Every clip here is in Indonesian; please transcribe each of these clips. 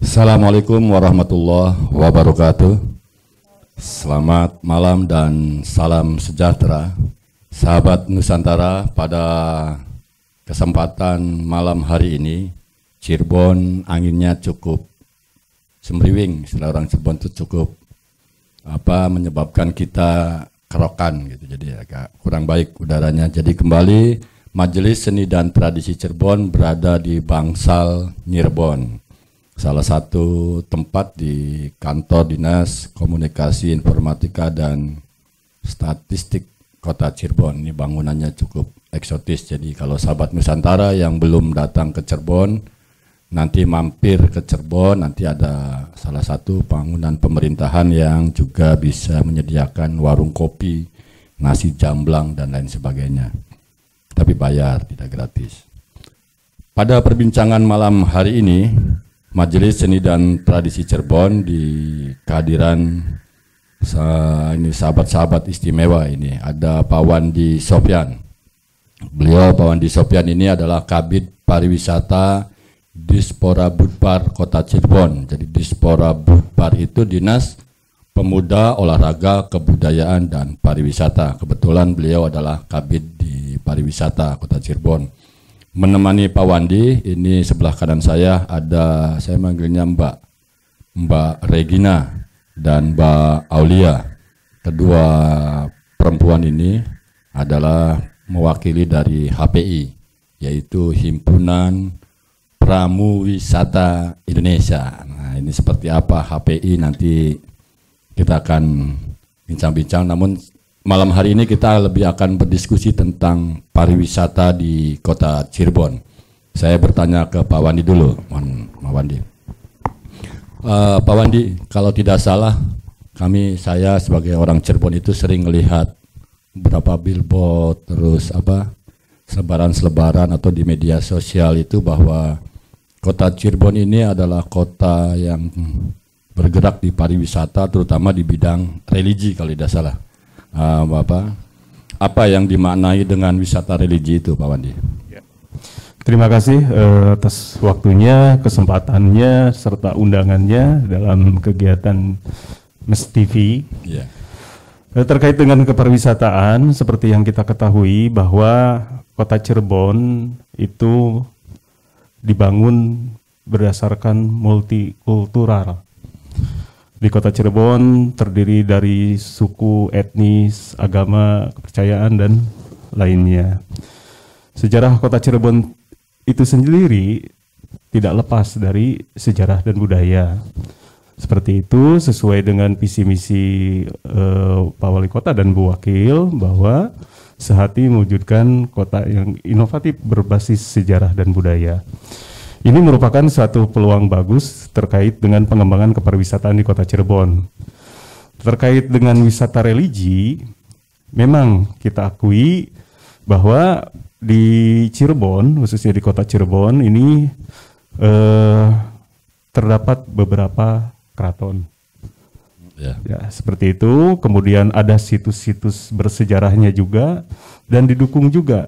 Assalamualaikum warahmatullahi wabarakatuh. Selamat malam dan salam sejahtera, sahabat Nusantara. Pada kesempatan malam hari ini, Cirebon anginnya cukup semriwing. Istilah orang Cirebon itu cukup menyebabkan kita kerokan gitu. Jadi agak kurang baik udaranya. Jadi kembali Majelis Seni dan Tradisi Cirebon berada di Bangsal Nyirebon, salah satu tempat di kantor Dinas Komunikasi Informatika dan Statistik Kota Cirebon. Ini bangunannya cukup eksotis, jadi kalau sahabat Nusantara yang belum datang ke Cirebon, nanti mampir ke Cirebon, nanti ada salah satu bangunan pemerintahan yang juga bisa menyediakan warung kopi, nasi jamblang, dan lain sebagainya. Tapi bayar, tidak gratis. Pada perbincangan malam hari ini, Majelis Seni dan Tradisi Cirebon di kehadiran ini sahabat-sahabat istimewa ini. Ada Pak Wandi Sofyan. Beliau Pak Wandi Sofyan ini adalah Kabid Pariwisata Dispora Budpar Kota Cirebon. Jadi Dispora Budpar itu Dinas Pemuda, Olahraga, Kebudayaan, dan Pariwisata. Kebetulan beliau adalah Kabid di Pariwisata Kota Cirebon. Menemani Pak Wandi, ini sebelah kanan saya ada, saya manggilnya Mbak Regina dan Mbak Aulia. Kedua perempuan ini adalah mewakili dari HPI, yaitu Himpunan Pramuwisata Indonesia. Nah, ini seperti apa HPI nanti kita akan bincang-bincang, namun malam hari ini kita lebih akan berdiskusi tentang pariwisata di Kota Cirebon. Saya bertanya ke Pak Wandi dulu, Pak Wandi. Pak Wandi, kalau tidak salah, saya sebagai orang Cirebon itu sering melihat beberapa billboard, terus selebaran atau di media sosial itu bahwa Kota Cirebon ini adalah kota yang bergerak di pariwisata, terutama di bidang religi kalau tidak salah. Apa yang dimaknai dengan wisata religi itu, Pak Wandi? Ya. Terima kasih atas waktunya, kesempatannya, serta undangannya dalam kegiatan MES TV. Ya. Terkait dengan kepariwisataan, seperti yang kita ketahui bahwa Kota Cirebon itu dibangun berdasarkan multikultural. Di Kota Cirebon terdiri dari suku, etnis, agama, kepercayaan, dan lainnya. Sejarah Kota Cirebon itu sendiri tidak lepas dari sejarah dan budaya. Seperti itu sesuai dengan visi misi Pak Wali Kota dan Bu Wakil bahwa sehati mewujudkan kota yang inovatif berbasis sejarah dan budaya. Ini merupakan suatu peluang bagus terkait dengan pengembangan kepariwisataan di Kota Cirebon. Terkait dengan wisata religi, memang kita akui bahwa di Cirebon, khususnya di Kota Cirebon ini terdapat beberapa keraton. Ya, seperti itu. Kemudian ada situs-situs bersejarahnya juga, dan didukung juga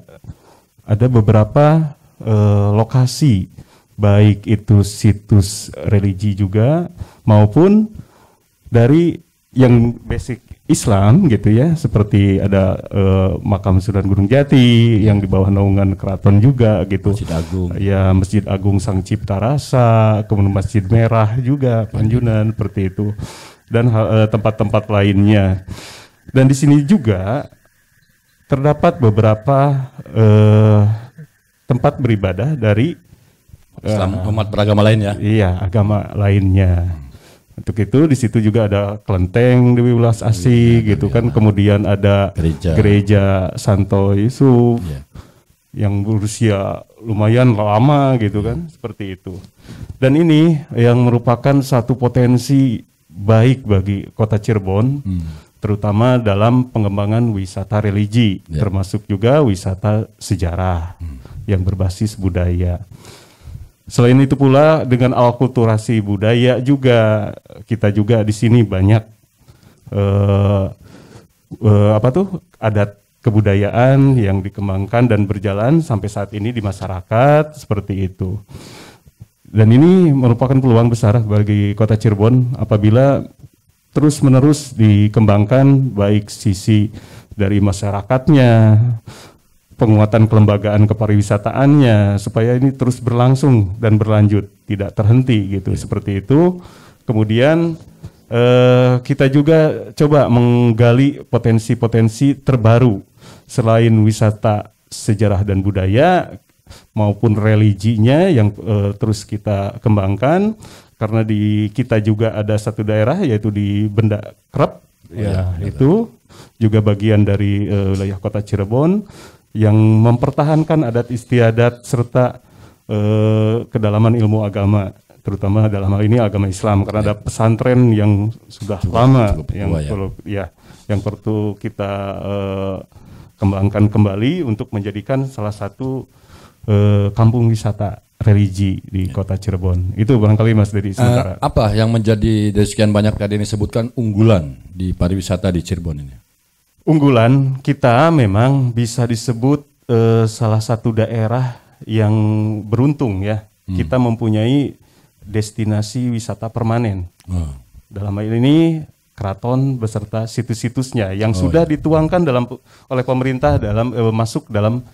ada beberapa lokasi, baik itu situs religi juga maupun dari yang basic Islam gitu ya, seperti ada makam Sunan Gunung Jati yang di bawah naungan keraton juga gitu. Masjid Agung. Ya, Masjid Agung Sang Cipta Rasa, kemudian Masjid Merah juga Panjunan seperti itu, dan tempat-tempat lainnya. Dan di sini juga terdapat beberapa tempat beribadah dari Islam, umat beragama lain ya? Iya, agama lainnya. Untuk itu di situ juga ada kelenteng Dewi Welas Asih gitu kan. Kemudian ada gereja Santo Yusuf yang berusia lumayan lama gitu kan, seperti itu. Dan ini yang merupakan satu potensi baik bagi Kota Cirebon, terutama dalam pengembangan wisata religi, termasuk juga wisata sejarah yang berbasis budaya. Selain itu pula dengan akulturasi budaya juga, kita juga di sini banyak adat kebudayaan yang dikembangkan dan berjalan sampai saat ini di masyarakat seperti itu. Dan ini merupakan peluang besar bagi Kota Cirebon apabila terus-menerus dikembangkan baik sisi dari masyarakatnya, penguatan kelembagaan kepariwisataannya supaya ini terus berlangsung dan berlanjut, tidak terhenti gitu seperti itu. Kemudian kita juga coba menggali potensi-potensi terbaru selain wisata sejarah dan budaya maupun religinya yang terus kita kembangkan, karena di kita juga ada satu daerah yaitu di Benda Krep itu juga bagian dari wilayah Kota Cirebon yang mempertahankan adat istiadat serta kedalaman ilmu agama, terutama dalam hal ini agama Islam, karena ada pesantren yang sudah lama yang perlu kita kembangkan kembali untuk menjadikan salah satu kampung wisata religi di Kota Cirebon. Itu barangkali Mas Dedi sementara. Apa yang menjadi dari sekian banyak tadi disebutkan unggulan di pariwisata di Cirebon ini? Unggulan kita memang bisa disebut salah satu daerah yang beruntung ya. Kita mempunyai destinasi wisata permanen. Dalam hal ini keraton beserta situs-situsnya yang sudah dituangkan oleh pemerintah dalam masuk dalam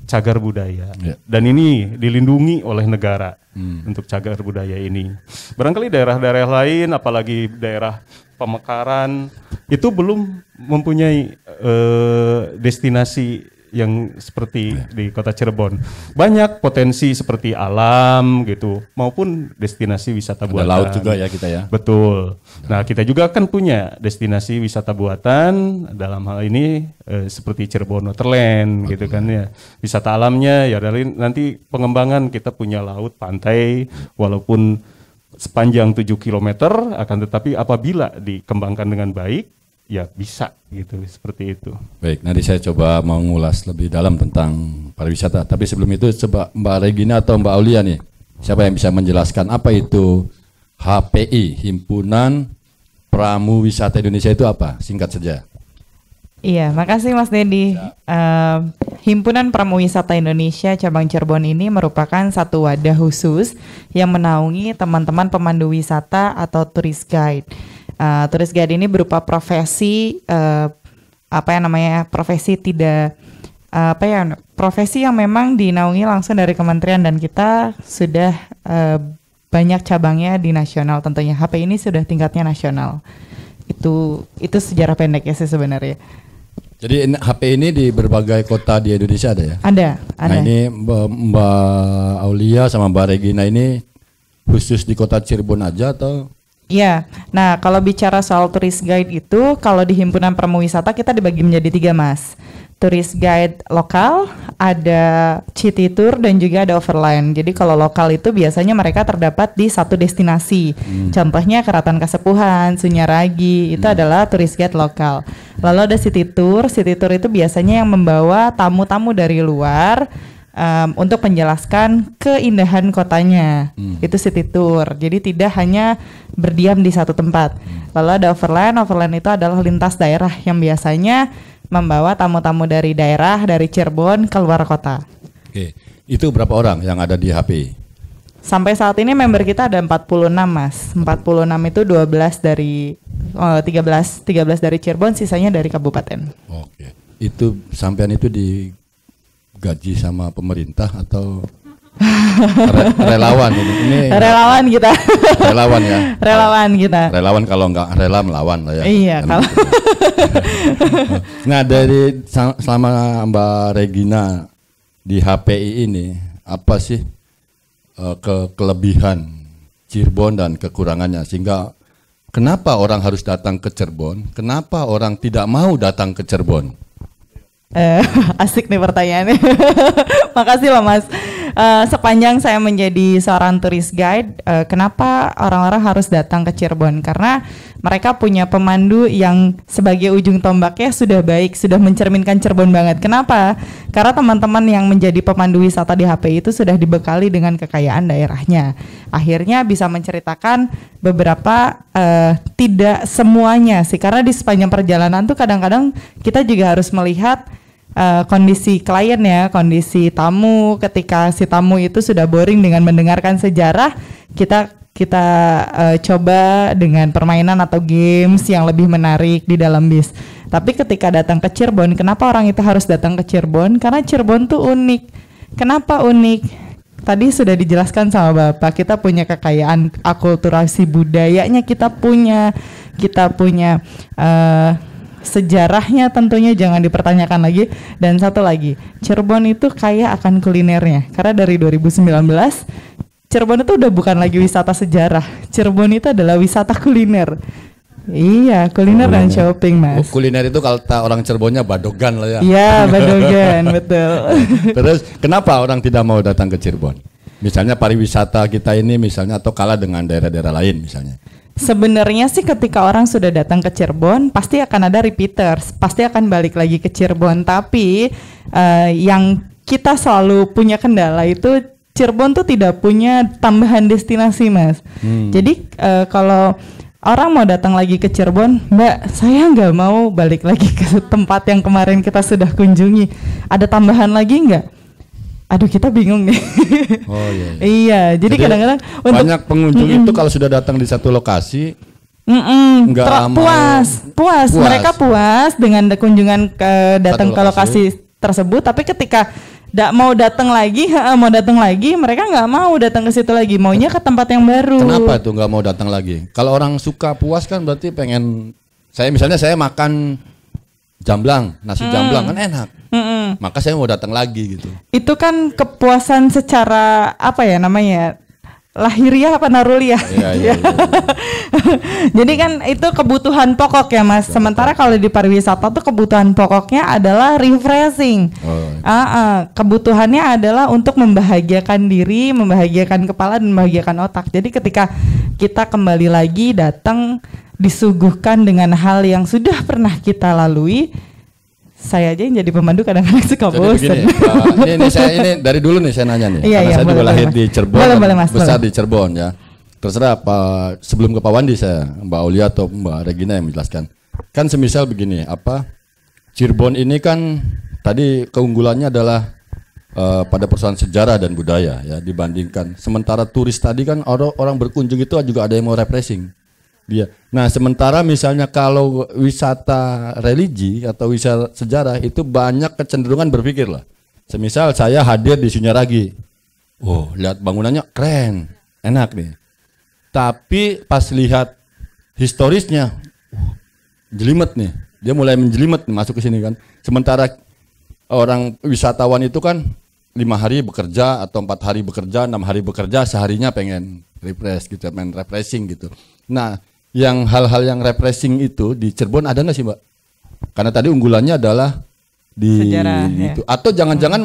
cagar budaya, dan ini dilindungi oleh negara untuk cagar budaya ini. Barangkali daerah-daerah lain, apalagi daerah Pemekaran, itu belum mempunyai destinasi yang seperti di Kota Cirebon. Banyak potensi seperti alam gitu, maupun destinasi wisata buatan. Ada laut juga ya kita ya. Betul. Nah, kita juga kan punya destinasi wisata buatan dalam hal ini seperti Cirebon Waterland gitu kan ya. Wisata alamnya ya dari nanti pengembangan kita punya laut, pantai, walaupun sepanjang 7 km, akan tetapi apabila dikembangkan dengan baik ya bisa gitu, seperti itu. Baik, nanti saya coba mau ngulas lebih dalam tentang pariwisata. Tapi sebelum itu coba Mbak Regina atau Mbak Aulia nih, siapa yang bisa menjelaskan apa itu HPI, Himpunan Pramu Wisata Indonesia itu apa? Singkat saja. Iya, makasih Mas Dedi. Himpunan Pramu Wisata Indonesia cabang Cirebon ini merupakan satu wadah khusus yang menaungi teman-teman pemandu wisata atau tourist guide. Tourist guide ini berupa profesi profesi yang memang dinaungi langsung dari kementerian, dan kita sudah banyak cabangnya di nasional tentunya. HP ini sudah tingkatnya nasional. Itu sejarah pendeknya sih sebenarnya. Jadi HP ini di berbagai kota di Indonesia ada ya? Ada. Nah ini Mbak Aulia sama Mbak Regina ini khusus di Kota Cirebon aja atau? Iya, nah kalau bicara soal tourist guide itu, kalau di Himpunan Pramu Wisata kita dibagi menjadi 3 Mas. Tourist guide lokal, ada city tour, dan juga ada overland. Jadi kalau lokal itu biasanya mereka terdapat di satu destinasi. Contohnya Keraton Kasepuhan, Sunyaragi, itu adalah tourist guide lokal. Lalu ada city tour itu biasanya yang membawa tamu-tamu dari luar untuk menjelaskan keindahan kotanya. Itu city tour. Jadi tidak hanya berdiam di satu tempat. Lalu ada overland itu adalah lintas daerah yang biasanya membawa tamu-tamu dari daerah, dari Cirebon ke luar kota. Oke, itu berapa orang yang ada di HPI? Sampai saat ini member kita ada 46 Mas. 46 itu 12 dari 13 dari Cirebon, sisanya dari kabupaten. Oke. Itu sampean itu digaji sama pemerintah atau relawan ini? Relawan kita. Relawan ya. Relawan kita. Relawan, kalau nggak rela melawan lah ya. Iya, kalau. Nah, dari selama Mbak Regina di HPI ini, apa sih kelebihan Cirebon dan kekurangannya, sehingga kenapa orang harus datang ke Cirebon? Kenapa orang tidak mau datang ke Cirebon? Asik nih pertanyaannya. Makasih loh Mas. Sepanjang saya menjadi seorang tourist guide, kenapa orang-orang harus datang ke Cirebon? Karena mereka punya pemandu yang sebagai ujung tombaknya sudah baik, sudah mencerminkan Cirebon banget. Kenapa? Karena teman-teman yang menjadi pemandu wisata di HPI itu sudah dibekali dengan kekayaan daerahnya. Akhirnya bisa menceritakan beberapa, tidak semuanya sih. Karena di sepanjang perjalanan tuh kadang-kadang kita juga harus melihat kondisi klien ya, kondisi tamu. Ketika si tamu itu sudah boring dengan mendengarkan sejarah, kita coba dengan permainan atau games yang lebih menarik di dalam bis. Tapi ketika datang ke Cirebon, kenapa orang itu harus datang ke Cirebon? Karena Cirebon tuh unik. Kenapa unik? Tadi sudah dijelaskan sama Bapak, kita punya kekayaan akulturasi budayanya, kita punya sejarahnya tentunya jangan dipertanyakan lagi. Dan satu lagi, Cirebon itu kaya akan kulinernya. Karena dari 2019 Cirebon itu udah bukan lagi wisata sejarah. Cirebon itu adalah wisata kuliner. Iya, kuliner dan shopping, Mas. Kuliner itu kalau orang Cirebonnya badogan lah ya. Iya, badogan, betul. Terus kenapa orang tidak mau datang ke Cirebon? Misalnya pariwisata kita ini misalnya atau kalah dengan daerah-daerah lain misalnya. Sebenarnya sih ketika orang sudah datang ke Cirebon pasti akan ada repeaters, pasti akan balik lagi ke Cirebon. Tapi yang kita selalu punya kendala itu Cirebon tuh tidak punya tambahan destinasi, Mas. Jadi kalau orang mau datang lagi ke Cirebon, Mbak, saya nggak mau balik lagi ke tempat yang kemarin kita sudah kunjungi. Ada tambahan lagi nggak? Aduh, kita bingung nih. Oh iya. Iya, jadi kadang-kadang banyak pengunjung itu kalau sudah datang di satu lokasi, puas. Mereka puas dengan kunjungan datang ke lokasi tersebut. Tapi ketika mau datang lagi, mereka nggak mau datang ke situ lagi, maunya ke tempat yang baru. Kenapa tuh nggak mau datang lagi? Kalau orang suka puas kan berarti pengen. Saya makan jamblang, nasi jamblang kan enak, maka saya mau datang lagi gitu. Itu kan kepuasan secara apa ya namanya? Lahiriah apa naruliah? Iya. Jadi kan itu kebutuhan pokok ya, Mas. Sementara kalau di pariwisata tuh kebutuhan pokoknya adalah refreshing. Kebutuhannya adalah untuk membahagiakan diri, membahagiakan kepala dan membahagiakan otak. Jadi ketika kita kembali lagi datang disuguhkan dengan hal yang sudah pernah kita lalui, saya aja yang jadi pemandu kadang-kadang suka bosan. Ini dari dulu nih saya nanya nih. Karena saya juga lahir di Cirebon, besar di Cirebon ya. Terserah sebelum ke Pak Wandi saya, Mbak Aulia atau Mbak Regina yang menjelaskan. Kan semisal begini, Cirebon ini kan tadi keunggulannya adalah pada persoalan sejarah dan budaya ya dibandingkan. Sementara turis tadi kan orang berkunjung itu juga ada yang mau refreshing. Nah, sementara misalnya kalau wisata religi atau wisata sejarah itu banyak kecenderungan berpikir lah. Semisal saya hadir di Sunyaragi, lihat bangunannya keren, enak nih. Tapi pas lihat historisnya, jelimet nih. Dia mulai menjelimet nih, masuk ke sini kan. Sementara orang wisatawan itu kan 5 hari bekerja atau 4 hari bekerja, 6 hari bekerja, seharinya pengen refresh gitu, pengen refreshing gitu. Nah, yang hal-hal yang refreshing itu di Cirebon ada nggak sih, Mbak? Karena tadi unggulannya adalah di sejarah, itu. Ya. Atau jangan-jangan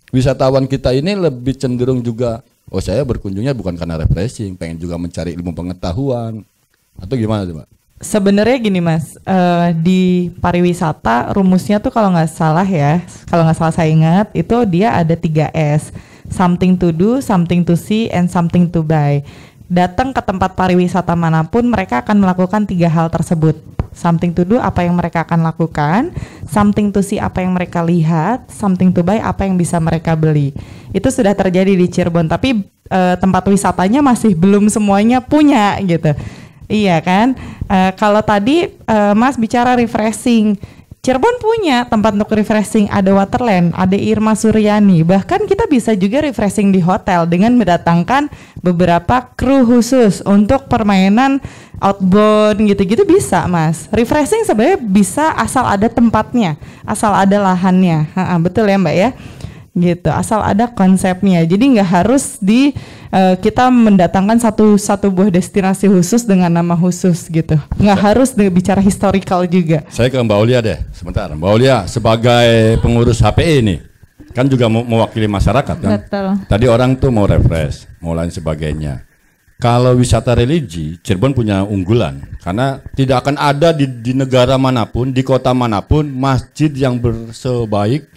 wisatawan kita ini lebih cenderung juga, saya berkunjungnya bukan karena refreshing, pengen juga mencari ilmu pengetahuan, atau gimana tuh, Mbak? Sebenarnya gini, Mas, di pariwisata rumusnya tuh kalau nggak salah saya ingat itu dia ada 3S, something to do, something to see, and something to buy. Datang ke tempat pariwisata manapun mereka akan melakukan 3 hal tersebut. Something to do, apa yang mereka akan lakukan, something to see, apa yang mereka lihat, something to buy, apa yang bisa mereka beli. Itu sudah terjadi di Cirebon, tapi tempat wisatanya masih belum semuanya punya gitu. Iya kan? Kalau tadi Mas bicara refreshing, Cirebon punya tempat untuk refreshing, ada Waterland, ada Irma Suryani. Bahkan kita bisa juga refreshing di hotel dengan mendatangkan beberapa kru khusus untuk permainan outbound gitu-gitu bisa, Mas. Refreshing sebenarnya bisa asal ada tempatnya, asal ada lahannya. Betul ya, Mbak ya? Gitu, asal ada konsepnya. Jadi nggak harus kita mendatangkan satu buah destinasi khusus dengan nama khusus gitu. Nggak harus bicara historical juga. Saya ke Mbak Aulia deh, sebentar. Mbak Aulia sebagai pengurus HPI ini kan juga mewakili masyarakat kan. Betul. Tadi orang tuh mau refresh, mau lain sebagainya. Kalau wisata religi, Cirebon punya unggulan karena tidak akan ada di negara manapun, di kota manapun masjid yang bersebaik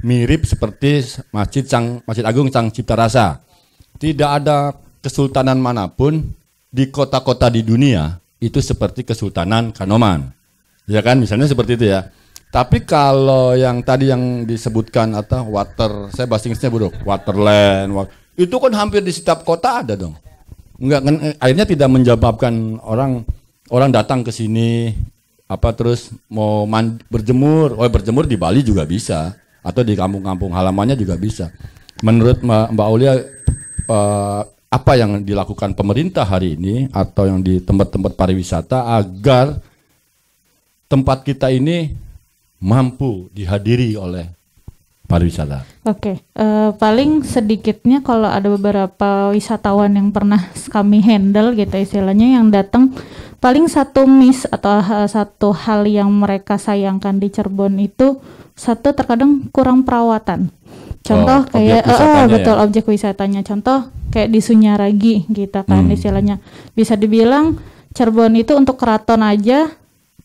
mirip seperti Masjid Agung Sang Cipta Rasa. Tidak ada kesultanan manapun di kota-kota di dunia itu seperti Kesultanan Kanoman. Ya kan, misalnya seperti itu ya. Tapi kalau yang tadi yang disebutkan atau water, saya bahasa Inggrisnya buruk, waterland, itu kan hampir di setiap kota ada dong. Enggak kan, akhirnya tidak menyebabkan orang datang ke sini terus mau berjemur. Berjemur di Bali juga bisa atau di kampung-kampung halamannya juga bisa. Menurut Mbak Aulia apa yang dilakukan pemerintah hari ini atau yang di tempat-tempat pariwisata agar tempat kita ini mampu dihadiri oleh pariwisata? Oke, paling sedikitnya kalau ada beberapa wisatawan yang pernah kami handle gitu istilahnya yang datang, paling satu miss atau satu hal yang mereka sayangkan di Cirebon itu satu terkadang kurang perawatan. Contoh kayak betul objek wisatanya. Contoh kayak di Sunyaragi gitu kan istilahnya. Bisa dibilang Cirebon itu untuk keraton aja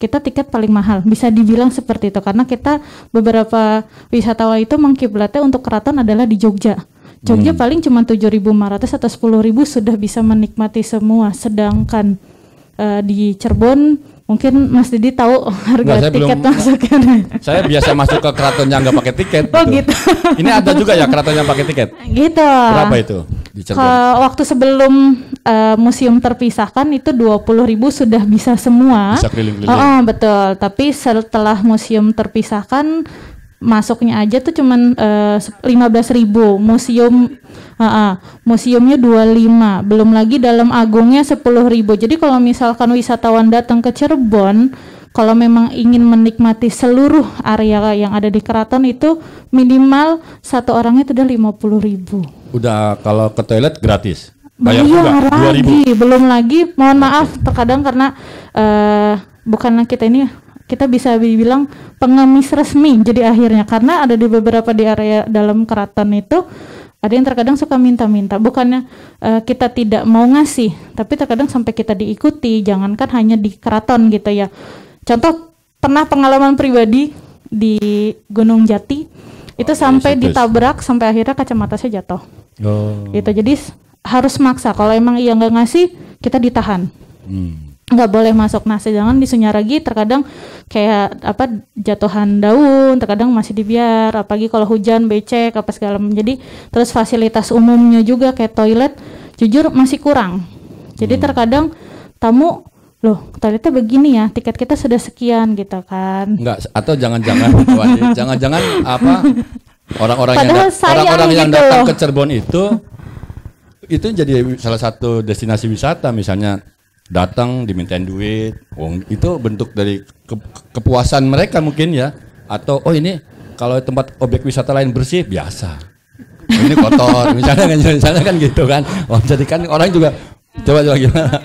kita tiket paling mahal, bisa dibilang seperti itu karena kita beberapa wisatawan itu mengkiblatnya untuk keraton adalah di Jogja. Jogja paling cuma 7.500 atau 10.000 sudah bisa menikmati semua, sedangkan di Cirebon mungkin Mas Didi tahu harga tiket masuknya. Saya biasa masuk ke keraton yang nggak pakai tiket. Gitu. Ini ada juga ya keraton yang pakai tiket? Gitu. Berapa itu di Cirebon? Waktu sebelum museum terpisahkan itu 20.000 sudah bisa semua. Bisa keliling-keliling. Betul. Tapi setelah museum terpisahkan masuknya aja tuh cuman 15.000. Museumnya 25. Belum lagi dalam agungnya 10.000. Jadi kalau misalkan wisatawan datang ke Cirebon, kalau memang ingin menikmati seluruh area yang ada di keraton itu minimal satu orangnya itu udah 50.000. Udah kalau ke toilet gratis. Bayar lagi, belum lagi mohon maaf terkadang karena bukanlah kita bisa dibilang pengemis resmi jadi akhirnya karena ada di beberapa di area dalam keraton itu ada yang terkadang suka minta-minta, bukannya kita tidak mau ngasih, tapi terkadang sampai kita diikuti, jangankan hanya di keraton gitu ya. Contoh pernah pengalaman pribadi di Gunung Jati itu sampai ditabrak sampai akhirnya kacamata saya jatuh. Gitu, jadi harus maksa. Kalau emang iya nggak ngasih, kita ditahan. Nggak boleh masuk. Nah, sedangkan di Sunyaragi terkadang kayak jatuhan daun, terkadang masih dibiar, apalagi kalau hujan becek apa segala macam. Jadi terus fasilitas umumnya juga kayak toilet jujur masih kurang. Jadi terkadang tamu loh toiletnya begini ya, tiket kita sudah sekian gitu kan. Enggak, atau jangan-jangan orang-orang yang datang ke Cirebon itu jadi salah satu destinasi wisata, misalnya datang dimintain duit, itu bentuk dari kepuasan mereka mungkin ya, atau ini kalau tempat objek wisata lain bersih biasa, ini kotor misalnya kan gitu kan. Jadi kan orang juga coba gimana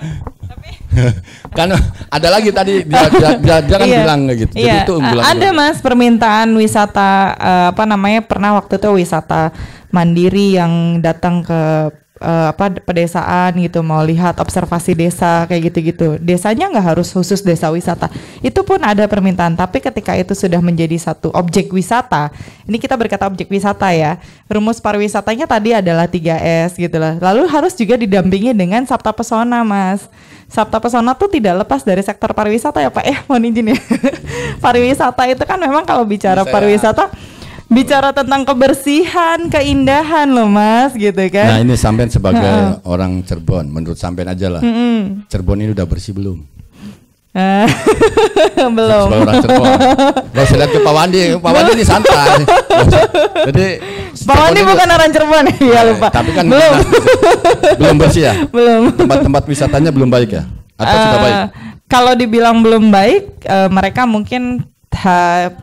kan ada lagi tadi dia kan bilang gitu. Jadi itu ada Mas permintaan wisata pernah waktu itu wisata mandiri yang datang ke pedesaan gitu, mau lihat observasi desa kayak gitu-gitu. Desanya nggak harus khusus desa wisata, itu pun ada permintaan. Tapi ketika itu sudah menjadi satu objek wisata, ini kita berkata objek wisata ya, rumus pariwisatanya tadi adalah 3S gitu lah. Lalu harus juga didampingi dengan Sabta Pesona Mas. Sabta Pesona tuh tidak lepas dari sektor pariwisata ya Pak, mohon izin ya. Pariwisata itu kan memang kalau bicara pariwisata bicara tentang kebersihan, keindahan loh Mas, gitu kan. Nah ini sampean sebagai orang Cirebon, menurut sampean aja lah, Cirebon ini udah bersih belum? Belum. Sebagai orang Cirebon, gak usah lihat ke Pak Wandi ini santai. Jadi Pak Wandi bukan orang Cirebon ya lupa. Tapi kan belum bersih ya? Belum. Tempat-tempat wisatanya belum baik ya? Atau sudah baik? Kalau dibilang belum baik, mereka mungkin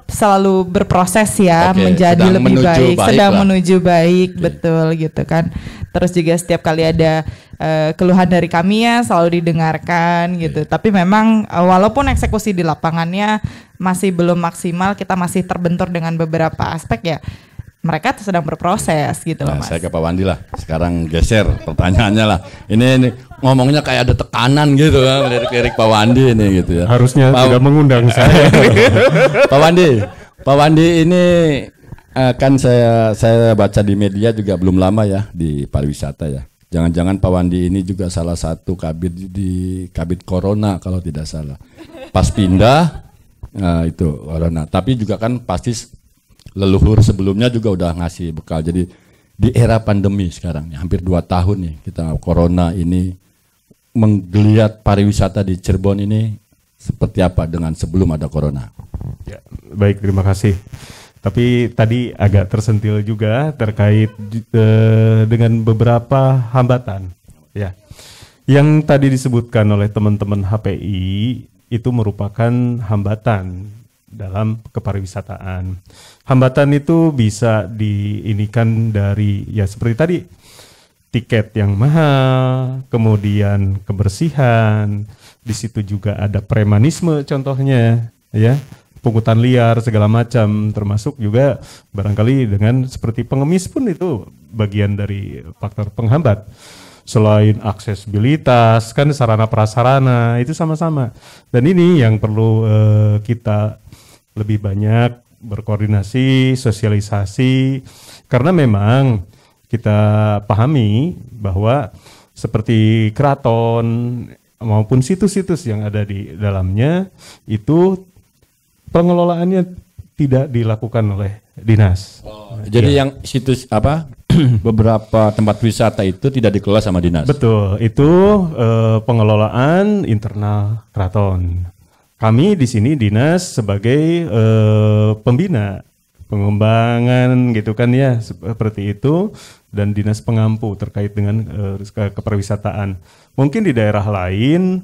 selalu berproses ya, menjadi lebih baik, sedang menuju baik, betul gitu kan. Terus juga setiap kali ada keluhan dari kami ya selalu didengarkan gitu. Tapi memang walaupun eksekusi di lapangannya masih belum maksimal, kita masih terbentur dengan beberapa aspek ya. Mereka sedang berproses gitu loh Mas. Saya ke Pak Wandi lah. Sekarang geser pertanyaannya lah. Ini ngomongnya kayak ada tekanan gitu kan, lirik-lirik Pak Wandi ini gitu ya. Harusnya tidak mengundang saya. Pak Wandi ini kan saya baca di media juga belum lama ya di pariwisata ya. Jangan-jangan Pak Wandi ini juga salah satu kabid di Kabid Corona kalau tidak salah. Pas pindah itu corona. Tapi juga kan pasti leluhur sebelumnya juga udah ngasih bekal. Jadi di era pandemi sekarang, hampir 2 tahun nih kita corona ini menggeliat pariwisata di Cirebon ini seperti apa dengan sebelum ada corona? Ya, baik, terima kasih. Tapi tadi agak tersentil juga terkait dengan beberapa hambatan. Ya, yang tadi disebutkan oleh teman-teman HPI itu merupakan hambatan dalam kepariwisataan. Hambatan itu bisa diinikan dari ya seperti tadi, tiket yang mahal, kemudian kebersihan, di situ juga ada premanisme contohnya, ya, pungutan liar segala macam, termasuk juga barangkali dengan seperti pengemis pun itu bagian dari faktor penghambat. Selain aksesibilitas, kan sarana prasarana itu sama-sama. Dan ini yang perlu kita lebih banyak berkoordinasi, sosialisasi, karena memang kita pahami bahwa seperti keraton maupun situs-situs yang ada di dalamnya itu pengelolaannya tidak dilakukan oleh dinas. Jadi yang situs apa beberapa tempat wisata itu tidak dikelola sama dinas. Betul, itu pengelolaan internal keraton. Kami di sini dinas sebagai pembina, pengembangan gitu kan ya, seperti itu, dan dinas pengampu terkait dengan kepariwisataan. Mungkin di daerah lain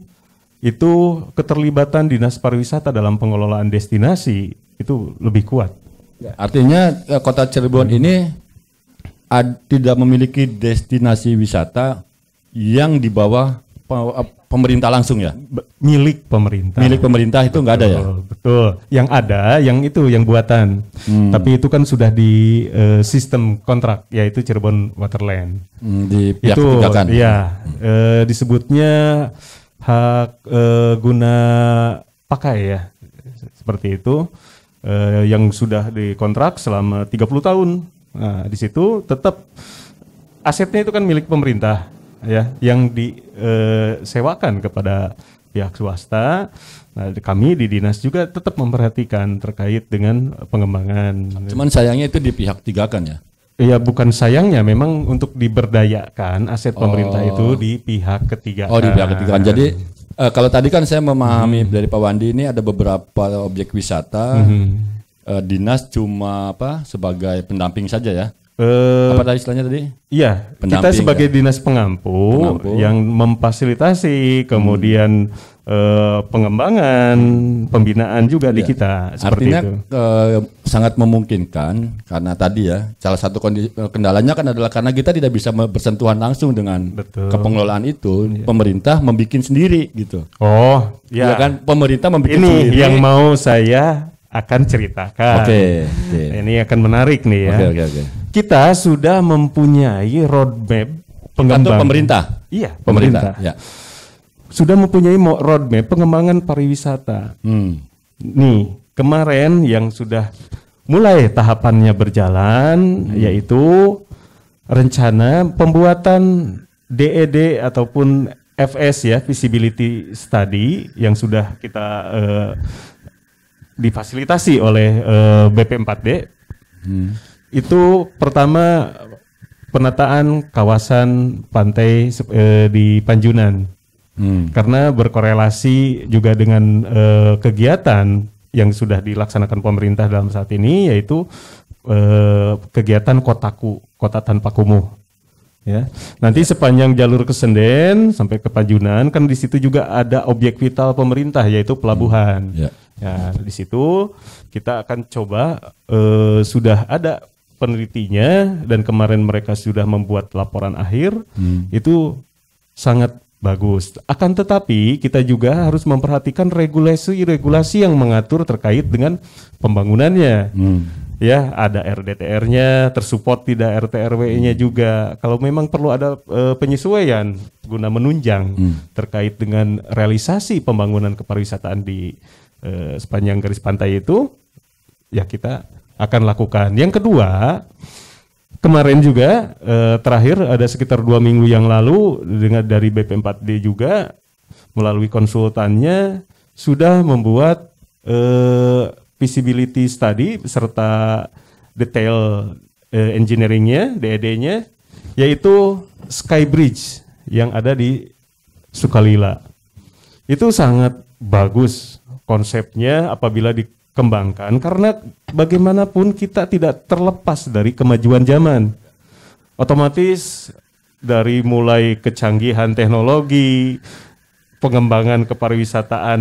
itu keterlibatan dinas pariwisata dalam pengelolaan destinasi itu lebih kuat. Artinya kota Cirebon ini tidak memiliki destinasi wisata yang di bawah pemerintah langsung ya? Milik pemerintah. Milik pemerintah itu nggak ada ya? Betul. Yang ada, yang itu yang buatan. Tapi itu kan sudah di sistem kontrak, yaitu Cirebon Waterland. Di pihak ketiga kan? Iya. Disebutnya hak guna pakai ya, seperti itu. Yang sudah dikontrak selama 30 tahun. Nah, di situ tetap asetnya itu kan milik pemerintah ya, yang disewakan kepada pihak swasta. Nah, kami di dinas juga tetap memperhatikan terkait dengan pengembangan. Cuman sayangnya itu di pihak tiga kan ya? Iya, bukan sayangnya, memang untuk diberdayakan aset pemerintah itu di pihak ketiga. Oh, di pihak ketiga. Jadi kalau tadi kan saya memahami dari Pak Wandi ini ada beberapa objek wisata. Dinas cuma sebagai pendamping saja ya? Apa tadi istilahnya tadi? Iya, pendamping, kita sebagai dinas pengampu yang memfasilitasi, kemudian pengembangan, pembinaan juga di kita. Seperti artinya itu. Sangat memungkinkan karena tadi ya salah satu kendalanya kan adalah karena kita tidak bisa bersentuhan langsung dengan kepengelolaan itu. Pemerintah membikin sendiri gitu. Oh, ya kan pemerintah membikin ini sendiri. yang mau saya akan ceritakan. Oke. Ini akan menarik nih ya. Oke. Kita sudah mempunyai roadmap pengembangan. Pemerintah. Iya, pemerintah. Ya. Sudah mempunyai roadmap pengembangan pariwisata. Nih, kemarin yang sudah mulai tahapannya berjalan, yaitu rencana pembuatan DED ataupun FS ya, Visibility Study, yang sudah kita difasilitasi oleh BP4D. Itu pertama penataan kawasan pantai di Panjunan. Karena berkorelasi juga dengan kegiatan yang sudah dilaksanakan pemerintah dalam saat ini, yaitu kegiatan Kotaku, Kota Tanpa Kumuh. Ya, nanti sepanjang jalur ke Senden sampai ke Panjunan kan di situ juga ada objek vital pemerintah, yaitu pelabuhan. Ya, di situ kita akan coba, sudah ada penelitinya dan kemarin mereka sudah membuat laporan akhir. Itu sangat bagus. Akan tetapi kita juga harus memperhatikan regulasi yang mengatur terkait dengan pembangunannya. Ya, ada RDTR-nya, tersupport tidak RT/RW-nya juga. Kalau memang perlu ada penyesuaian guna menunjang terkait dengan realisasi pembangunan kepariwisataan di sepanjang garis pantai itu, ya kita akan lakukan. Yang kedua, kemarin juga terakhir ada sekitar 2 minggu yang lalu dengan dari BP4D juga melalui konsultannya sudah membuat feasibility study serta detail engineeringnya, DED-nya, yaitu Sky Bridge yang ada di Sukalila. Itu sangat bagus konsepnya apabila dikembangkan, karena bagaimanapun kita tidak terlepas dari kemajuan zaman. Otomatis dari mulai kecanggihan teknologi, pengembangan kepariwisataan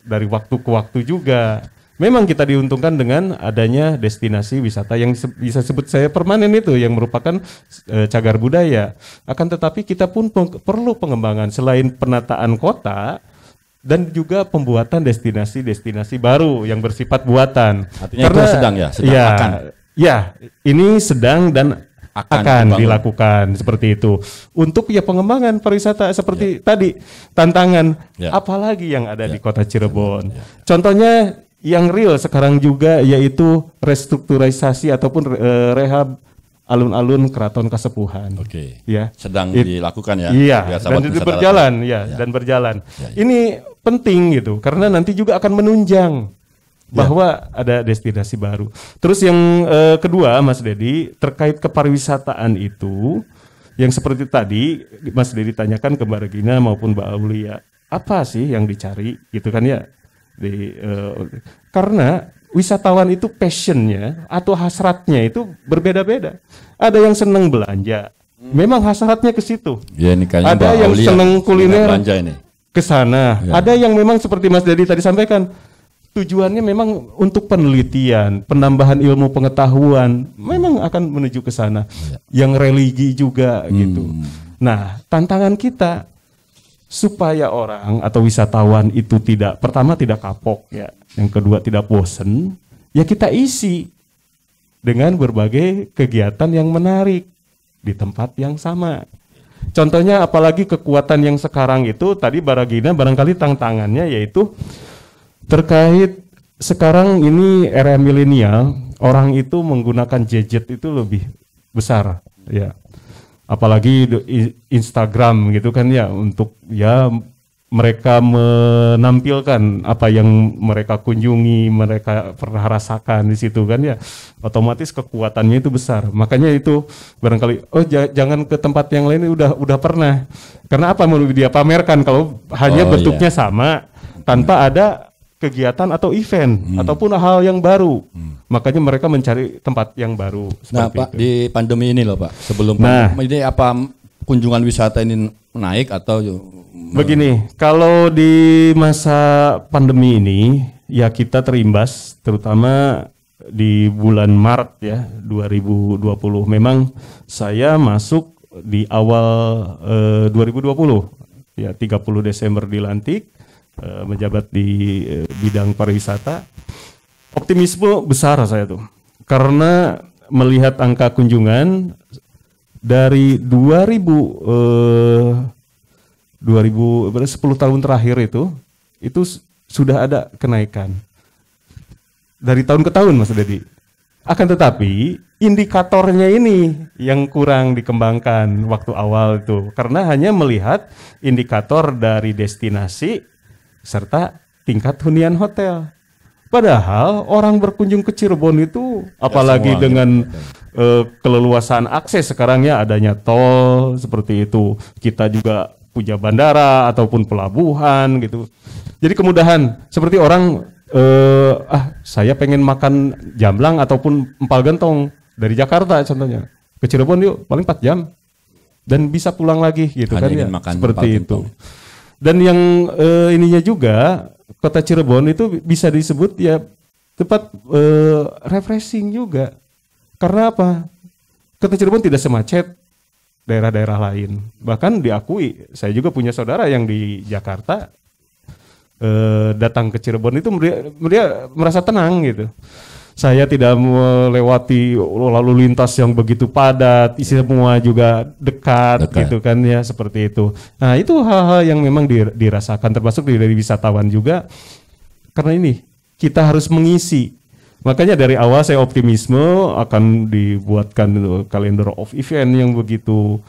dari waktu ke waktu juga. Memang kita diuntungkan dengan adanya destinasi wisata yang bisa sebut saya permanen itu, yang merupakan cagar budaya. Akan tetapi kita pun perlu pengembangan selain penataan kota dan juga pembuatan destinasi-destinasi baru yang bersifat buatan. Artinya karena itu sedang akan. Ya, ini sedang dan akan dilakukan seperti itu. Untuk pengembangan pariwisata seperti tadi tantangan apalagi yang ada di Kota Cirebon. Contohnya yang real sekarang juga yaitu restrukturisasi ataupun rehab alun-alun Keraton Kasepuhan. Oke. Ya. Sedang dilakukan ya. Iya. Dan itu berjalan dan berjalan. Ini penting gitu karena nanti juga akan menunjang bahwa ada destinasi baru. Terus yang kedua, Mas Dedi, terkait kepariwisataan itu yang seperti tadi Mas Dedi tanyakan ke Mbak Regina maupun Mbak Aulia, apa sih yang dicari gitu kan ya? Karena wisatawan itu passionnya atau hasratnya itu berbeda-beda. Ada yang senang belanja, memang hasratnya ke situ. Ya, ini ada yang senang kuliner ke sana. Ya. Ada yang memang seperti Mas Dedi tadi sampaikan, tujuannya memang untuk penelitian, penambahan ilmu pengetahuan, memang akan menuju ke sana. Ya. Yang religi juga gitu. Nah, tantangan kita supaya orang atau wisatawan itu pertama tidak kapok ya, yang kedua tidak bosen, ya kita isi dengan berbagai kegiatan yang menarik di tempat yang sama. Contohnya apalagi kekuatan yang sekarang itu tadi Baragina barangkali tantangannya yaitu terkait sekarang ini era milenial, orang itu menggunakan gadget itu lebih besar ya. Apalagi Instagram gitu kan ya, untuk ya mereka menampilkan apa yang mereka kunjungi, mereka pernah rasakan di situ kan ya, otomatis kekuatannya itu besar. Makanya itu barangkali jangan ke tempat yang lain, udah pernah. Karena apa, mau dia pamerkan kalau hanya bentuknya sama tanpa ada kegiatan atau event ataupun hal yang baru. Makanya mereka mencari tempat yang baru. Nah Pak, di pandemi ini loh Pak, sebelum pandemi ini apa kunjungan wisata ini naik atau begini, kalau di masa pandemi ini ya kita terimbas terutama di bulan Maret ya 2020. Memang saya masuk di awal 2020 ya, 30 Desember dilantik menjabat di bidang pariwisata. Optimisme besar saya tuh karena melihat angka kunjungan dari 10 tahun terakhir itu sudah ada kenaikan dari tahun ke tahun Mas Dedi. Akan tetapi indikatornya ini yang kurang dikembangkan waktu awal itu, karena hanya melihat indikator dari destinasi serta tingkat hunian hotel. Padahal orang berkunjung ke Cirebon itu apalagi dengan keleluasaan akses sekarang ya, adanya tol seperti itu, kita juga punya bandara ataupun pelabuhan gitu. Jadi kemudahan seperti orang saya pengen makan jamblang ataupun empal gentong dari Jakarta contohnya ke Cirebon yuk, paling 4 jam dan bisa pulang lagi gitu. Hanya kan ya, seperti itu. Dan yang ininya juga Kota Cirebon itu bisa disebut ya tempat refreshing juga. Karena apa? Kota Cirebon tidak semacet daerah-daerah lain. Bahkan diakui, saya juga punya saudara yang di Jakarta datang ke Cirebon itu dia merasa tenang gitu. Saya tidak melewati lalu lintas yang begitu padat, semua juga dekat gitu kan ya, seperti itu. Nah itu hal-hal yang memang dirasakan, termasuk dari wisatawan juga. Karena ini kita harus mengisi. Makanya dari awal saya optimisme akan dibuatkan kalender of event yang begitu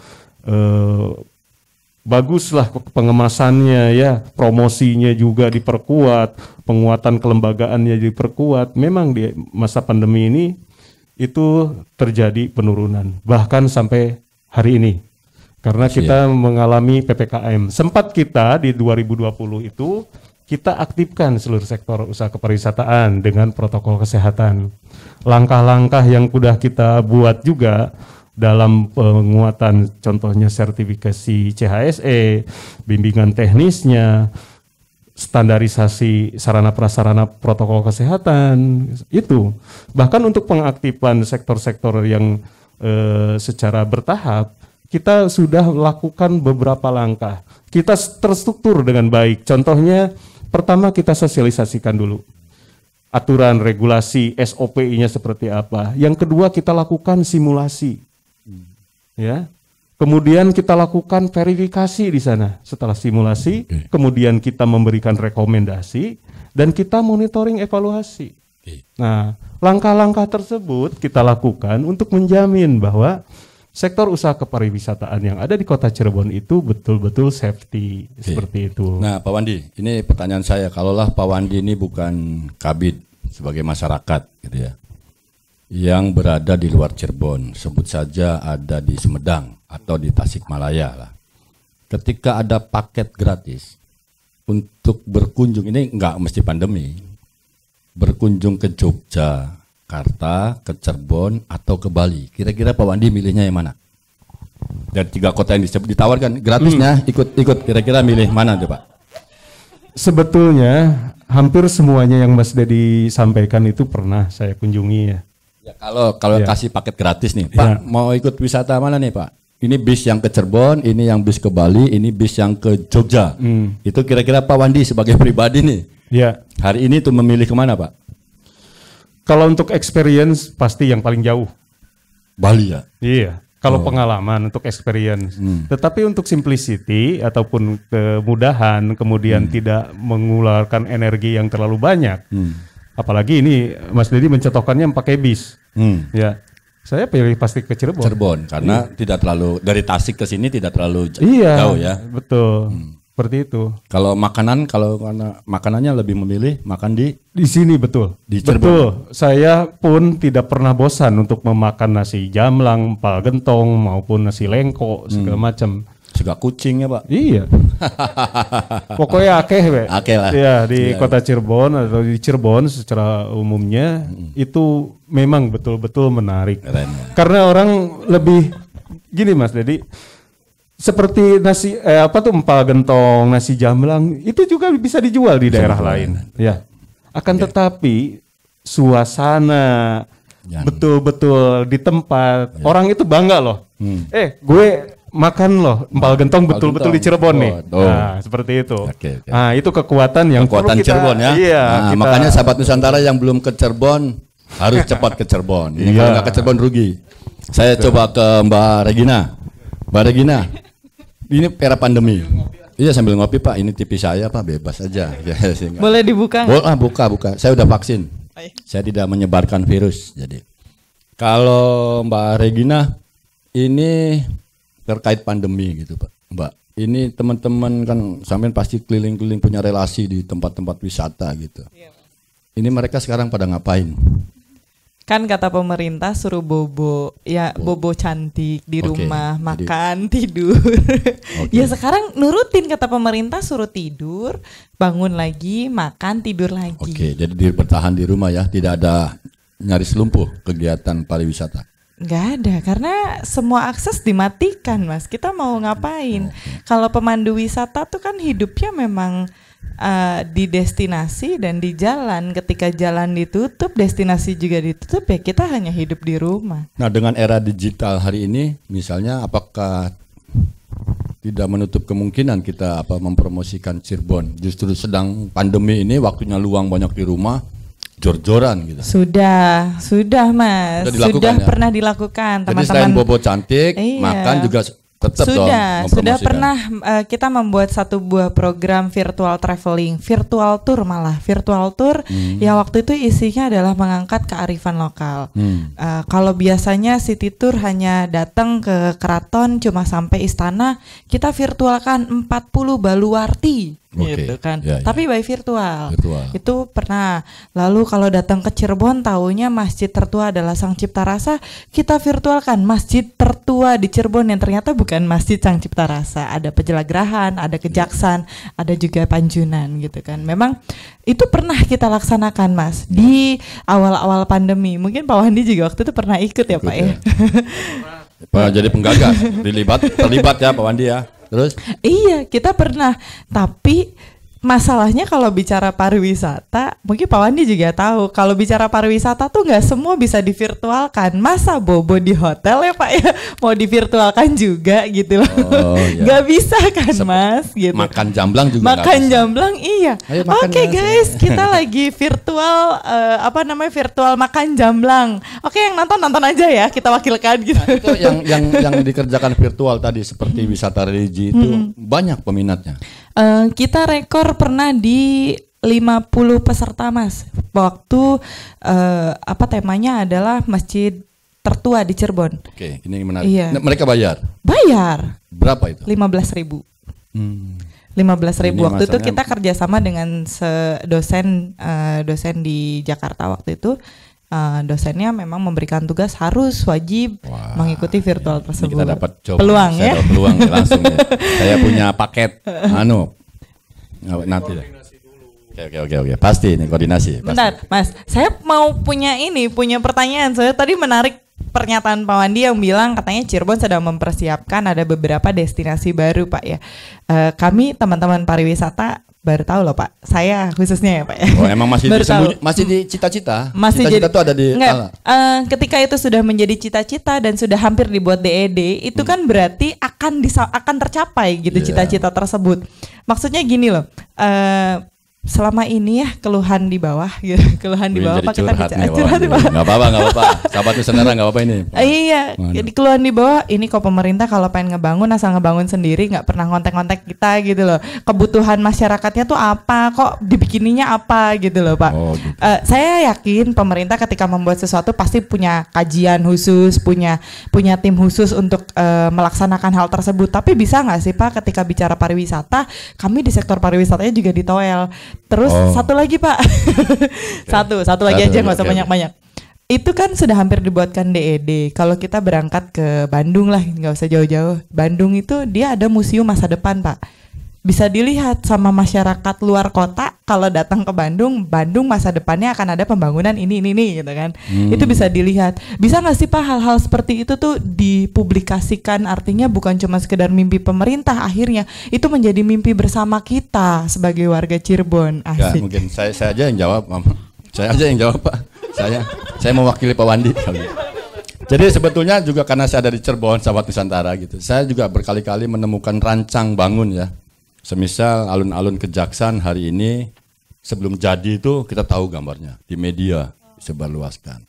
baguslah pengemasannya ya, promosinya juga diperkuat, penguatan kelembagaannya diperkuat. Memang di masa pandemi ini itu terjadi penurunan, bahkan sampai hari ini. Karena kita mengalami PPKM. Sempat kita di 2020 itu kita aktifkan seluruh sektor usaha kepariwisataan dengan protokol kesehatan. Langkah-langkah yang sudah kita buat juga dalam penguatan, contohnya sertifikasi CHSE, bimbingan teknisnya, standarisasi sarana prasarana protokol kesehatan, itu. Bahkan untuk pengaktifan sektor-sektor yang secara bertahap, kita sudah lakukan beberapa langkah. Kita terstruktur dengan baik. Contohnya, pertama kita sosialisasikan dulu aturan, regulasi, SOP-nya seperti apa. Yang kedua kita lakukan simulasi. Ya. Kemudian kita lakukan verifikasi di sana. Setelah simulasi, kemudian kita memberikan rekomendasi dan kita monitoring evaluasi. Nah, langkah-langkah tersebut kita lakukan untuk menjamin bahwa sektor usaha kepariwisataan yang ada di Kota Cirebon itu betul-betul safety, seperti itu. Nah, Pak Wandi, ini pertanyaan saya, kalaulah Pak Wandi ini bukan kabid sebagai masyarakat gitu ya, yang berada di luar Cirebon, sebut saja ada di Sumedang atau di Tasikmalaya lah. Ketika ada paket gratis untuk berkunjung, ini enggak mesti pandemi, berkunjung ke Yogyakarta, ke Cirebon atau ke Bali, kira-kira Pak Wandi milihnya yang mana? Dari 3 kota yang ditawarkan gratisnya, ikut kira-kira milih mana tuh Pak? Sebetulnya hampir semuanya yang Mas Dedi sampaikan itu pernah saya kunjungi ya. Ya, kalau kasih paket gratis nih, Pak, mau ikut wisata mana nih Pak? Ini bis yang ke Cirebon, ini yang bis ke Bali, ini bis yang ke Jogja. Itu kira-kira Pak Wandi sebagai pribadi nih, hari ini tuh memilih kemana Pak? Kalau untuk experience pasti yang paling jauh. Bali ya? Iya. Kalau pengalaman untuk experience. Tetapi untuk simplicity ataupun kemudahan, kemudian tidak mengeluarkan energi yang terlalu banyak. Apalagi ini Mas Dedi mencotokkannya pakai bis. Ya, saya pilih pasti ke Cirebon. Cirebon karena tidak terlalu, dari Tasik ke sini tidak terlalu jauh ya. Betul. Seperti itu. Kalau makanan, karena makanannya lebih memilih makan di sini, betul. Di Cirebon. Betul. Saya pun tidak pernah bosan untuk memakan nasi jamlang, empal gentong maupun nasi lengko segala macam. Juga kucing ya Pak? Iya. Pokoknya akeh lah. Ya, di Kota Cirebon atau di Cirebon secara umumnya itu memang betul-betul menarik. Keren, ya. Karena orang lebih gini Mas, jadi seperti nasi empal gentong, nasi jamlang itu juga bisa dijual di daerah lain. Ya. Akan tetapi suasana betul-betul di tempat orang itu bangga loh. Gue makan loh empal gentong betul-betul di Cirebon nih. Nah, seperti itu. Nah, itu kekuatan yang kekuatan Cirebon ya. Iya, makanya sahabat Nusantara yang belum ke Cirebon harus cepat ke Cirebon. Ini kalau nggak ke Cirebon rugi. Saya coba ke Mbak Regina. Mbak Regina, ini era pandemi. Iya sambil ngopi Pak, ini TV saya Pak, bebas aja. Boleh dibuka? Buka. Saya udah vaksin. Saya tidak menyebarkan virus. Jadi kalau Mbak Regina ini terkait pandemi gitu Pak, Mbak. Ini teman-teman kan sampean pasti keliling-keliling punya relasi di tempat-tempat wisata gitu. Ini mereka sekarang pada ngapain? Kan kata pemerintah suruh bobo cantik di rumah, makan, tidur. Ya sekarang nurutin kata pemerintah, suruh tidur, bangun lagi, makan, tidur lagi. Jadi bertahan di rumah ya, tidak ada nyaris lumpuh kegiatan pariwisata. Nggak ada, karena semua akses dimatikan Mas. Kita mau ngapain? Kalau pemandu wisata tuh kan hidupnya memang di destinasi dan di jalan. Ketika jalan ditutup, destinasi juga ditutup, ya kita hanya hidup di rumah. Nah dengan era digital hari ini, misalnya apakah tidak menutup kemungkinan kita mempromosikan Cirebon? Justru sedang pandemi ini, waktunya luang banyak di rumah, jor-joran gitu. Sudah Mas. Sudah pernah dilakukan. Jadi selain bobo cantik, makan juga Tetap sudah pernah kita membuat satu buah program virtual traveling, virtual tour yang waktu itu isinya adalah mengangkat kearifan lokal. Kalau biasanya city tour hanya datang ke keraton cuma sampai istana, kita virtualkan 40 baluarti. Gitu kan. Tapi by virtual. Itu pernah. Lalu kalau datang ke Cirebon taunya masjid tertua adalah Sang Cipta Rasa, kita virtualkan masjid tertua di Cirebon yang ternyata bukan masjid Sang Cipta Rasa, ada Pejelagerahan, ada Kejaksan, ada juga Panjunan gitu kan. Memang itu pernah kita laksanakan Mas di awal-awal pandemi. Mungkin Pak Wandi juga waktu itu pernah ikut ya Pak ya. Pak jadi penggagas, terlibat ya Pak Wandi ya. Terus? Iya, kita pernah. Tapi masalahnya kalau bicara pariwisata, mungkin Pak Wandi juga tahu, kalau bicara pariwisata tuh nggak semua bisa divirtualkan. Masa bobo di hotel ya Pak ya mau divirtualkan juga gitu loh. Nggak bisa kan Mas gitu. Makan jamblang juga. Makan jamblang iya. Oke guys, kita lagi virtual virtual makan jamblang. Oke, yang nonton aja ya, kita wakilkan gitu. Nah, itu yang dikerjakan virtual tadi seperti wisata religi itu banyak peminatnya. Kita rekor pernah di 50 peserta Mas. Waktu temanya adalah masjid tertua di Cirebon. Oke, ini menarik. Iya. Mereka bayar? Bayar. Berapa itu? 15.000. 15.000 waktu itu kita kerjasama dengan dosen di Jakarta waktu itu. Dosennya memang memberikan tugas harus wajib mengikuti virtual tersebut. Kita dapat coba peluang ya. Peluang ya, langsung ya. Saya punya paket nanti deh. Oke. Pasti ini koordinasi. Bentar, Mas. Saya mau punya pertanyaan. Saya tadi menarik pernyataan Pak Wandi yang bilang katanya Cirebon sedang mempersiapkan ada beberapa destinasi baru Pak ya. Kami teman-teman pariwisata baru tahu loh Pak, saya khususnya ya Pak ya. Oh emang masih masih di cita-cita? Masih cita-cita itu ada di ketika itu sudah menjadi cita-cita dan sudah hampir dibuat DED, itu kan berarti akan tercapai gitu cita-cita tersebut. Maksudnya gini loh, selama ini ya keluhan di bawah gitu, Pak, kita bicara curhat Pak. Enggak apa-apa. Sahabat Nusantara enggak apa-apa ini. Iya, jadi keluhan di bawah ini kok pemerintah kalau pengen ngebangun asal ngebangun sendiri, enggak pernah ngontek-ngontek kita gitu loh. Kebutuhan masyarakatnya tuh apa, kok dibikininya apa gitu loh, Pak. Gitu. Saya yakin pemerintah ketika membuat sesuatu pasti punya kajian khusus, punya tim khusus untuk melaksanakan hal tersebut. Tapi bisa nggak sih Pak ketika bicara pariwisata, kami di sektor pariwisatanya juga ditoel. Terus satu lagi Pak, satu lagi aja nggak usah banyak-banyak. Itu kan sudah hampir dibuatkan DED. Kalau kita berangkat ke Bandung lah, nggak usah jauh-jauh. Bandung itu dia ada museum masa depan Pak. Bisa dilihat sama masyarakat luar kota kalau datang ke Bandung masa depannya akan ada pembangunan ini gitu kan. Itu bisa dilihat. Bisa nggak sih Pak hal-hal seperti itu tuh dipublikasikan, artinya bukan cuma sekedar mimpi pemerintah, akhirnya itu menjadi mimpi bersama kita sebagai warga Cirebon. Asik. Ya, mungkin saya aja yang jawab, Mama. Saya aja yang jawab Pak. Saya mewakili Pak Wandi kali. Jadi sebetulnya juga karena saya ada di Cirebon, sahabat Nusantara gitu. Saya juga berkali-kali menemukan rancang bangun ya. Semisal alun-alun Kejaksan hari ini sebelum jadi itu kita tahu gambarnya di media disebarluaskan.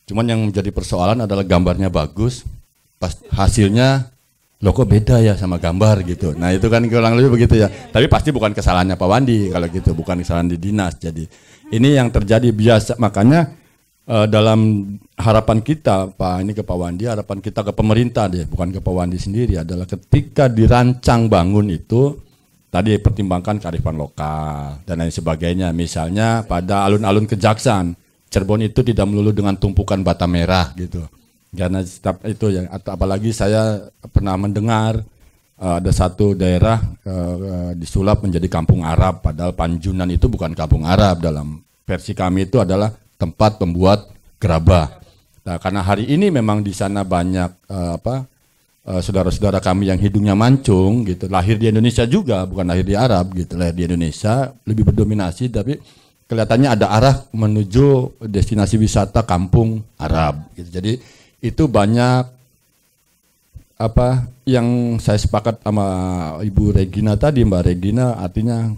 Cuman yang menjadi persoalan adalah gambarnya bagus, pas hasilnya loh kok beda ya sama gambar gitu. Nah itu kan kurang lebih begitu ya. Tapi pasti bukan kesalahannya Pak Wandi kalau gitu, bukan kesalahan di dinas. Jadi ini yang terjadi biasa, makanya dalam harapan kita Pak ini ke Pak Wandi, harapan kita ke pemerintah deh, bukan ke Pak Wandi sendiri, adalah ketika dirancang bangun itu tadi pertimbangkan kearifan lokal dan lain sebagainya. Misalnya pada alun-alun Kejaksan, Cirebon itu tidak melulu dengan tumpukan bata merah gitu. Karena itu yang apalagi saya pernah mendengar ada satu daerah disulap menjadi kampung Arab, padahal Panjunan itu bukan kampung Arab, dalam versi kami itu adalah tempat pembuat gerabah. Nah, karena hari ini memang di sana banyak saudara-saudara kami yang hidungnya mancung gitu, lahir di Indonesia juga, bukan lahir di Arab gitu, lahir di Indonesia, lebih berdominasi, tapi kelihatannya ada arah menuju destinasi wisata kampung Arab gitu. Jadi itu banyak yang saya sepakat sama Ibu Regina tadi, Mbak Regina, artinya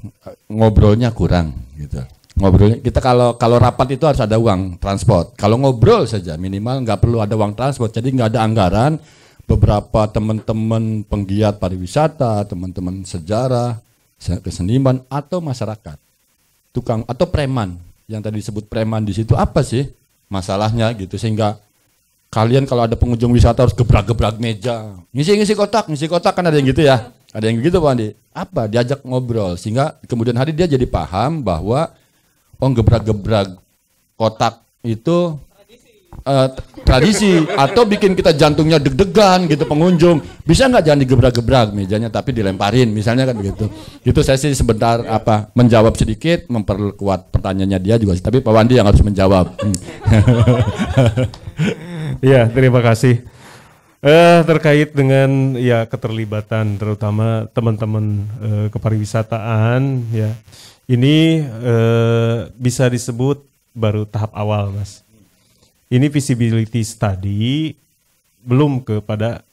ngobrolnya kurang gitu. Ngobrolnya kita kalau rapat itu harus ada uang transport. Kalau ngobrol saja minimal nggak perlu ada uang transport, jadi nggak ada anggaran beberapa teman-teman penggiat pariwisata, teman-teman sejarah, kesenian atau masyarakat, tukang atau preman yang tadi disebut preman di situ, apa sih masalahnya gitu sehingga kalian kalau ada pengunjung wisata harus gebrak-gebrak meja, ngisi kotak kan ada yang gitu ya, ada yang gitu Pak Andi. Apa diajak ngobrol sehingga kemudian hari dia jadi paham bahwa gebrak-gebrak kotak itu tradisi atau bikin kita jantungnya deg-degan gitu pengunjung. Bisa nggak jangan digebrak-gebrak mejanya tapi dilemparin misalnya kan begitu. Itu saya sih sebentar menjawab sedikit, memperkuat pertanyaannya dia juga. Tapi Pak Wandi yang harus menjawab. Iya, terima kasih. Terkait dengan ya keterlibatan terutama teman-teman kepariwisataan ya. Ini bisa disebut baru tahap awal, Mas. Ini visibility study belum kepada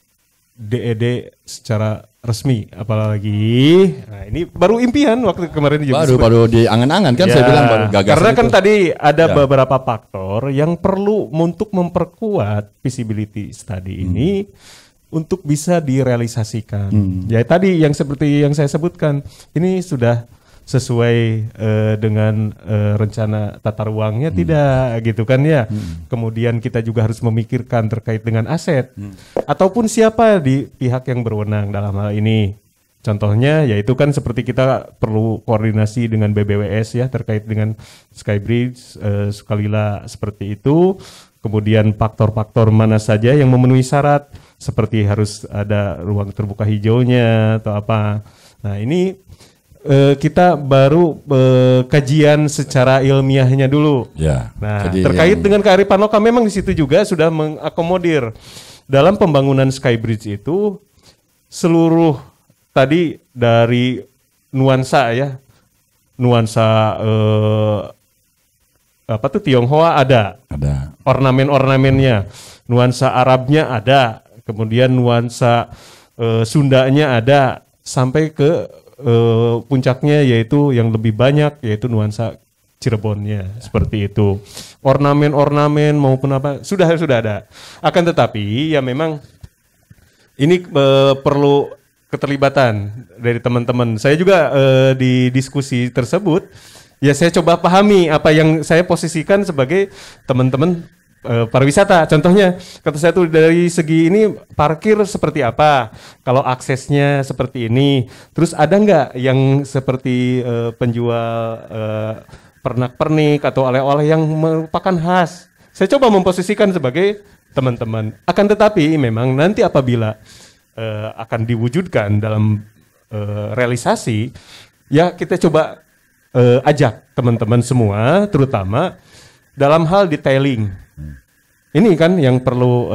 DED secara resmi, apalagi nah ini baru impian waktu kemarin juga baru di angan-angan kan ya, saya bilang baru gagasan. Karena kan tadi ada beberapa faktor yang perlu untuk memperkuat visibility study ini untuk bisa direalisasikan. Ya tadi yang seperti yang saya sebutkan, ini sudah sesuai dengan rencana tata ruangnya tidak gitu kan ya. Kemudian kita juga harus memikirkan terkait dengan aset ataupun siapa di pihak yang berwenang dalam hal ini. Contohnya yaitu kan seperti kita perlu koordinasi dengan BBWS ya terkait dengan Skybridge, Sukalila seperti itu. Kemudian faktor-faktor mana saja yang memenuhi syarat seperti harus ada ruang terbuka hijaunya atau apa. Nah ini kita baru kajian secara ilmiahnya dulu. Ya, nah, terkait dengan kearifan lokal memang di situ juga sudah mengakomodir dalam pembangunan Skybridge itu seluruh tadi dari nuansa ya, nuansa Tionghoa ada, ornamen-ornamennya, nuansa Arabnya ada, kemudian nuansa Sundanya ada, sampai ke puncaknya yaitu yang lebih banyak yaitu nuansa Cirebonnya seperti itu. Ornamen-ornamen maupun apa sudah ada. Akan tetapi ya memang ini perlu keterlibatan dari teman-teman. Saya juga di diskusi tersebut ya saya coba pahami apa yang saya posisikan sebagai teman-teman pariwisata. Contohnya kata saya tuh dari segi ini parkir seperti apa, kalau aksesnya seperti ini, terus ada nggak yang seperti penjual pernak-pernik atau oleh-oleh yang merupakan khas. Saya coba memposisikan sebagai teman-teman. Akan tetapi memang nanti apabila akan diwujudkan dalam realisasi, ya kita coba ajak teman-teman semua, terutama dalam hal detailing. Ini kan yang perlu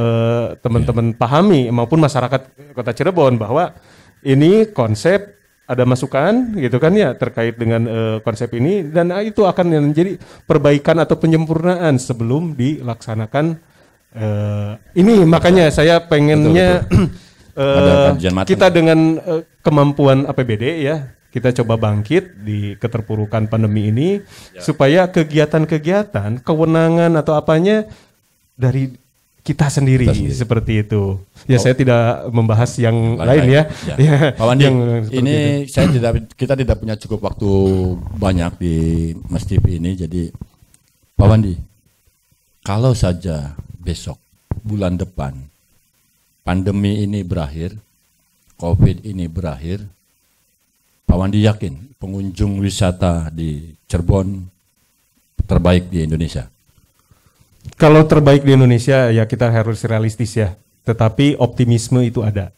teman-teman pahami maupun masyarakat Kota Cirebon bahwa ini konsep ada masukan gitu kan ya terkait dengan konsep ini dan itu akan menjadi perbaikan atau penyempurnaan sebelum dilaksanakan ini. Makanya saya pengennya kita dengan kemampuan APBD ya kita coba bangkit di keterpurukan pandemi ini supaya kegiatan-kegiatan, kewenangan atau apanya dari kita sendiri seperti itu. Ya saya tidak membahas yang lain ya. Pak Wandi, ini kita tidak punya cukup waktu banyak di Mas TV ini. Jadi Pak Wandi, kalau saja besok bulan depan pandemi ini berakhir, COVID ini berakhir, Pak Wandi yakin pengunjung wisata di Cirebon terbaik di Indonesia? Kalau terbaik di Indonesia ya kita harus realistis ya. Tetapi optimisme itu ada.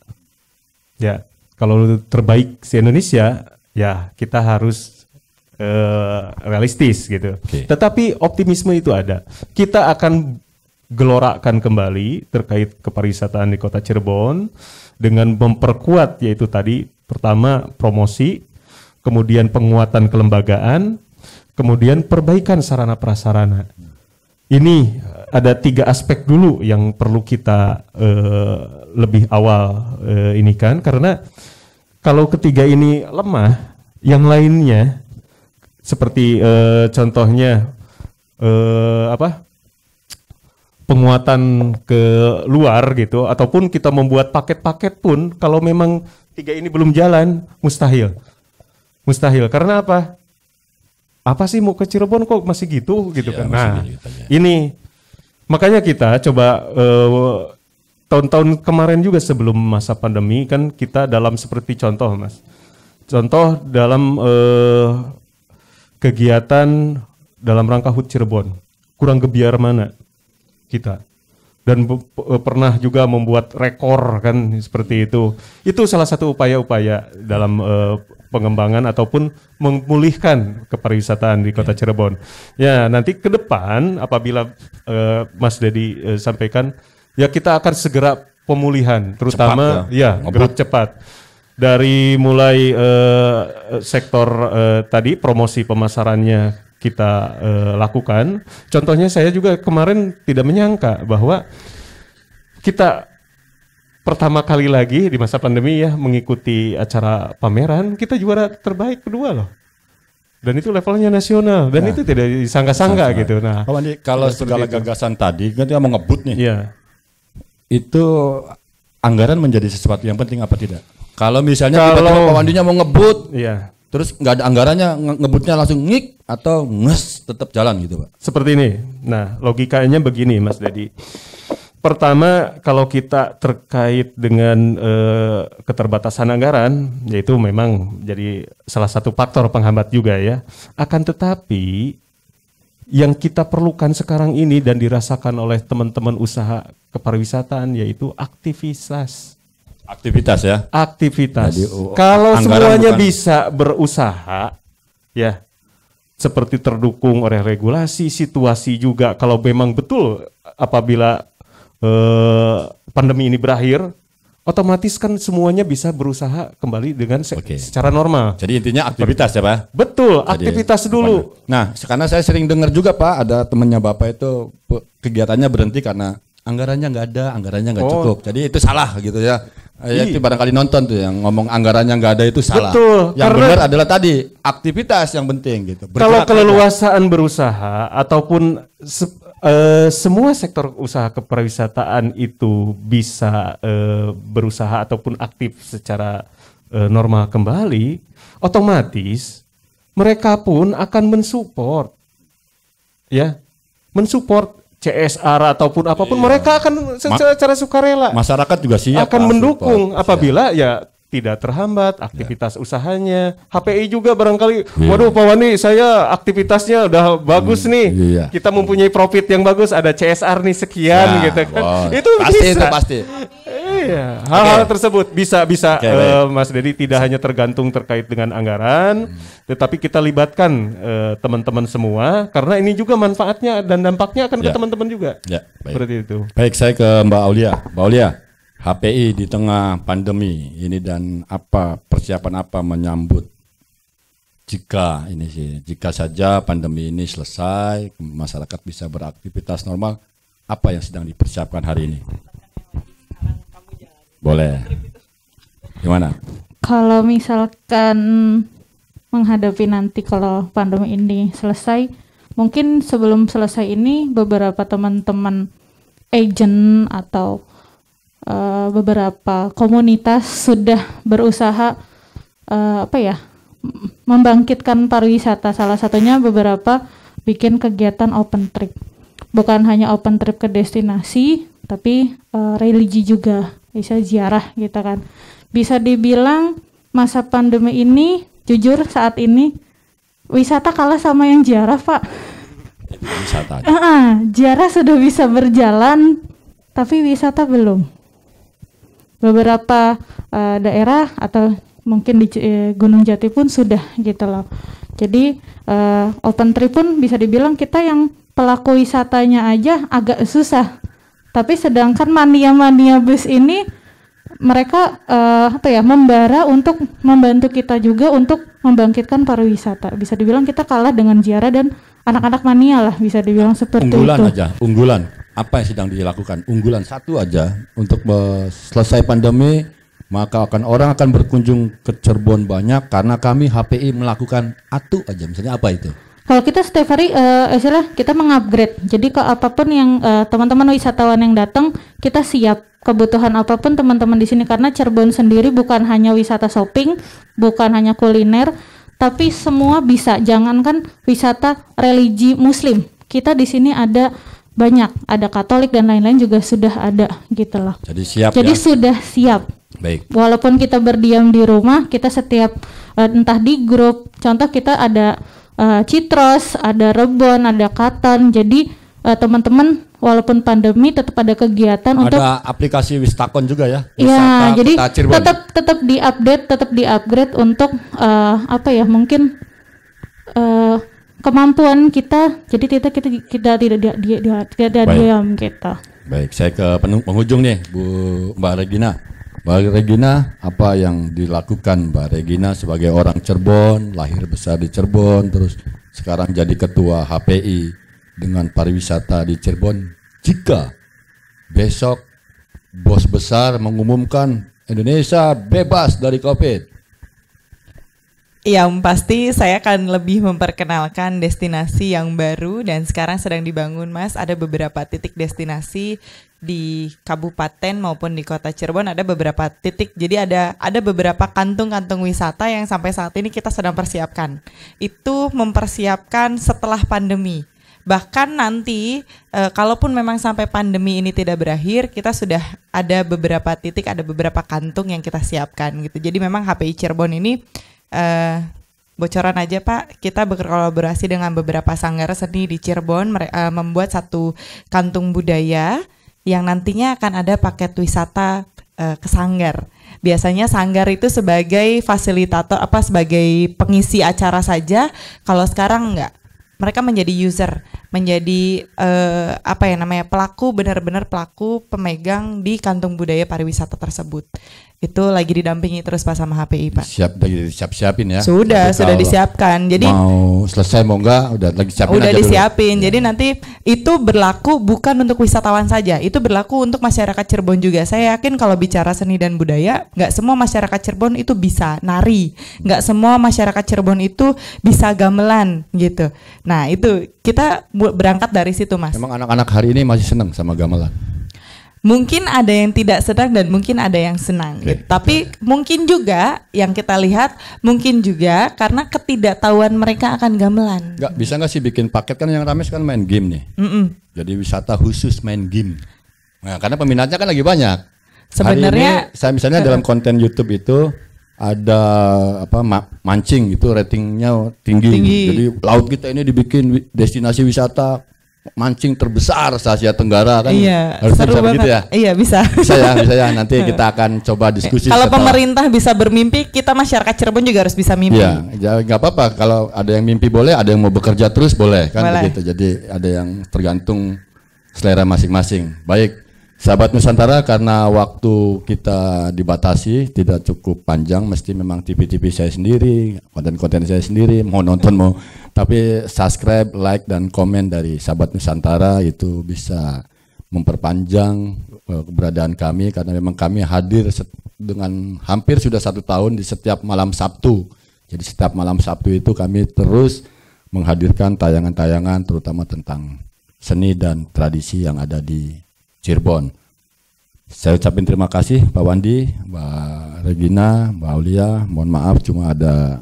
Ya, kalau terbaik di Indonesia ya kita harus realistis gitu. Tetapi optimisme itu ada. Kita akan gelorakan kembali terkait kepariwisataan di Kota Cirebon dengan memperkuat yaitu tadi pertama promosi, kemudian penguatan kelembagaan, kemudian perbaikan sarana prasarana. Ini ada 3 aspek dulu yang perlu kita lebih awal ini kan, karena kalau ketiga ini lemah, yang lainnya seperti contohnya penguatan ke luar gitu, ataupun kita membuat paket-paket pun kalau memang 3 ini belum jalan, mustahil. Karena apa? Apa sih mau ke Cirebon kok masih gitu kan? Nah, ini makanya kita coba tahun-tahun kemarin juga sebelum masa pandemi kan kita dalam seperti contoh Mas. Contoh dalam kegiatan dalam rangka HUT Cirebon. Kurang gebiar mana kita. Dan pernah juga membuat rekor kan seperti itu. Itu salah satu upaya-upaya dalam pengembangan ataupun memulihkan kepariwisataan di Kota Cirebon. Ya, nanti ke depan apabila Mas Dedi sampaikan, ya kita akan segera pemulihan, terutama cepat, ya gerak cepat. Dari mulai sektor tadi promosi pemasarannya kita lakukan. Contohnya saya juga kemarin tidak menyangka bahwa kita pertama kali lagi di masa pandemi ya mengikuti acara pameran, kita juara terbaik kedua loh. Dan itu levelnya nasional dan itu tidak disangka-sangka gitu. Nah, Pak Wandi, kalau segala gagasan tadi kan kita mau ngebut nih. Iya. Itu anggaran menjadi sesuatu yang penting apa tidak? Kalau misalnya tiba-tiba Pak Wandinya mau ngebut, iya. Terus nggak ada anggarannya, ngebutnya langsung ngik atau nges tetap jalan gitu Pak? Seperti ini. Nah, logikanya begini Mas Dedi. Pertama, kalau kita terkait dengan keterbatasan anggaran, yaitu memang jadi salah satu faktor penghambat juga ya. Akan tetapi yang kita perlukan sekarang ini dan dirasakan oleh teman-teman usaha kepariwisataan yaitu aktivitas. Aktivitas ya? Aktivitas. Jadi, kalau semuanya bisa berusaha, ya seperti terdukung oleh regulasi, situasi juga. Kalau memang betul apabila pandemi ini berakhir, otomatis kan semuanya bisa berusaha kembali dengan secara normal. Jadi intinya aktivitas ya Pak? Betul, aktivitas dulu. Nah, karena saya sering dengar juga Pak, ada temannya Bapak itu kegiatannya berhenti karena anggarannya nggak ada, anggarannya nggak cukup. Jadi itu salah gitu ya. Ya itu barangkali nonton tuh yang ngomong anggarannya nggak ada itu salah. Betul. Yang benar adalah tadi aktivitas yang penting gitu. Kalau keleluasaan berusaha ataupun semua sektor usaha kepariwisataan itu bisa berusaha ataupun aktif secara normal kembali, otomatis mereka pun akan mensupport, ya, mensupport CSR ataupun apapun, mereka akan secara sukarela. Masyarakat juga siap akan mendukung apabila ya tidak terhambat aktivitas usahanya. HPI juga barangkali, waduh Pak Wandi, saya aktivitasnya udah bagus nih. Kita mempunyai profit yang bagus, ada CSR nih sekian gitu kan. Itu pasti bisa. Itu pasti. Iya, hal-hal tersebut bisa Mas Dedi tidak hanya tergantung terkait dengan anggaran, tetapi kita libatkan teman-teman semua karena ini juga manfaatnya dan dampaknya akan ke teman-teman juga. Ya, baik. Seperti itu. Baik, saya ke Mbak Aulia. Mbak Aulia, HPI di tengah pandemi ini dan persiapan apa menyambut jika saja pandemi ini selesai, masyarakat bisa beraktivitas normal, apa yang sedang dipersiapkan hari ini? Boleh. Gimana? Kalau misalkan menghadapi nanti kalau pandemi ini selesai, mungkin sebelum selesai ini beberapa teman-teman agent atau beberapa komunitas sudah berusaha membangkitkan pariwisata. Salah satunya beberapa bikin kegiatan open trip. Bukan hanya open trip ke destinasi, tapi religi juga, bisa ziarah gitu kan. Bisa dibilang masa pandemi ini, jujur saat ini wisata kalah sama yang ziarah Pak. Wisata. Ziarah sudah bisa berjalan, tapi wisata belum. Beberapa daerah atau mungkin di Gunung Jati pun sudah gitu loh. Jadi open trip pun bisa dibilang kita yang pelaku wisatanya aja agak susah. Tapi sedangkan mania-mania bus ini mereka membara untuk membantu kita juga untuk membangkitkan pariwisata. Bisa dibilang kita kalah dengan ziarah dan anak-anak mania lah, bisa dibilang seperti unggulan itu. Unggulan apa yang sedang dilakukan? Unggulan satu aja untuk selesai pandemi, maka orang akan berkunjung ke Cirebon banyak karena kami HPI melakukan atu aja. Misalnya apa itu? Kalau kita setiap hari istilah kita mengupgrade. Jadi ke apapun yang teman-teman wisatawan yang datang, kita siap kebutuhan apapun teman-teman di sini, karena Cirebon sendiri bukan hanya wisata shopping, bukan hanya kuliner, tapi semua bisa. Jangankan wisata religi Muslim, kita di sini ada banyak, ada Katolik dan lain-lain juga sudah ada gitu loh. Jadi siap. Jadi ya? Sudah siap. Baik. Walaupun kita berdiam di rumah, kita setiap entah di grup, contoh kita ada Citros, ada Rebon, ada Katon. Jadi teman-teman walaupun pandemi tetap ada kegiatan ada untuk aplikasi Wistakon juga ya. Ya, jadi Cirebon. tetap diupdate, tetap diupgrade untuk apa ya, mungkin kemampuan kita. Jadi kita tidak diam kita. Baik, saya ke penghujung nih, Mbak Regina. Mbak Regina, apa yang dilakukan Mbak Regina sebagai orang Cirebon, lahir besar di Cirebon, terus sekarang jadi ketua HPI dengan pariwisata di Cirebon? Jika besok bos besar mengumumkan Indonesia bebas dari COVID. Yang pasti saya akan lebih memperkenalkan destinasi yang baru dan sekarang sedang dibangun, Mas. Ada beberapa titik destinasi di kabupaten maupun di kota Cirebon, ada beberapa titik. Jadi ada beberapa kantung-kantung wisata yang sampai saat ini kita sedang persiapkan. Itu mempersiapkan setelah pandemi. Bahkan nanti kalaupun memang sampai pandemi ini tidak berakhir, kita sudah ada beberapa titik, ada beberapa kantung yang kita siapkan gitu. Jadi memang HPI Cirebon ini bocoran aja Pak, kita berkolaborasi dengan beberapa sanggar seni di Cirebon, membuat satu kantung budaya yang nantinya akan ada paket wisata ke sanggar. Biasanya sanggar itu sebagai fasilitator, sebagai pengisi acara saja. Kalau sekarang enggak, mereka menjadi user, menjadi pelaku, benar-benar pelaku pemegang di kantung budaya pariwisata tersebut. Itu lagi didampingi terus Pak sama HPI Pak. Siap-siapin ya. Sudah disiapkan. Jadi mau selesai mau enggak udah lagi siapin. Udah aja disiapin. Dulu. Jadi nanti itu berlaku bukan untuk wisatawan saja, itu berlaku untuk masyarakat Cirebon juga. Saya yakin kalau bicara seni dan budaya, nggak semua masyarakat Cirebon itu bisa nari, nggak semua masyarakat Cirebon itu bisa gamelan gitu. Nah itu kita berangkat dari situ Mas. Emang anak-anak hari ini masih senang sama gamelan? Mungkin ada yang tidak senang dan mungkin ada yang senang gitu. Tapi mungkin juga yang kita lihat, mungkin juga karena ketidaktahuan mereka akan gamelan. Bisa nggak sih bikin paket, kan yang ramai kan main game nih. Jadi wisata khusus main game. Nah, karena peminatnya kan lagi banyak. Sebenarnya saya misalnya dalam konten YouTube itu ada mancing itu ratingnya tinggi. Jadi laut kita ini dibikin destinasi wisata mancing terbesar se Asia Tenggara kan. Iya, harus seru bisa banget. Begitu ya? Iya bisa. Bisa ya. Nanti kita akan coba diskusi. Kalau pemerintah bisa bermimpi, kita masyarakat Cirebon juga harus bisa mimpi. Iya, nggak apa-apa. Kalau ada yang mimpi boleh, ada yang mau bekerja terus boleh kan begitu. Jadi ada yang tergantung selera masing-masing. Baik, sahabat Nusantara, karena waktu kita dibatasi tidak cukup panjang, mesti memang TV saya sendiri, konten saya sendiri, mau nonton mau. Tapi subscribe, like, dan komen dari sahabat Nusantara itu bisa memperpanjang keberadaan kami, karena memang kami hadir dengan hampir sudah 1 tahun di setiap malam Sabtu. Jadi setiap malam Sabtu itu kami terus menghadirkan tayangan-tayangan terutama tentang seni dan tradisi yang ada di Cirebon. Saya ucapin terima kasih Pak Wandi, Mbak Regina, Mbak Aulia. Mohon maaf cuma ada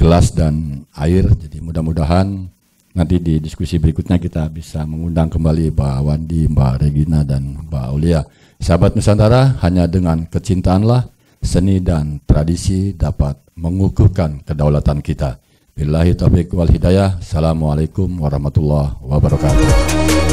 gelas dan air, jadi mudah-mudahan nanti di diskusi berikutnya kita bisa mengundang kembali Mbak Wandi, Mbak Regina, dan Mbak Aulia. Sahabat Nusantara, hanya dengan kecintaanlah seni dan tradisi dapat mengukuhkan kedaulatan kita. Billahi taufiq wal hidayah. Assalamualaikum warahmatullahi wabarakatuh.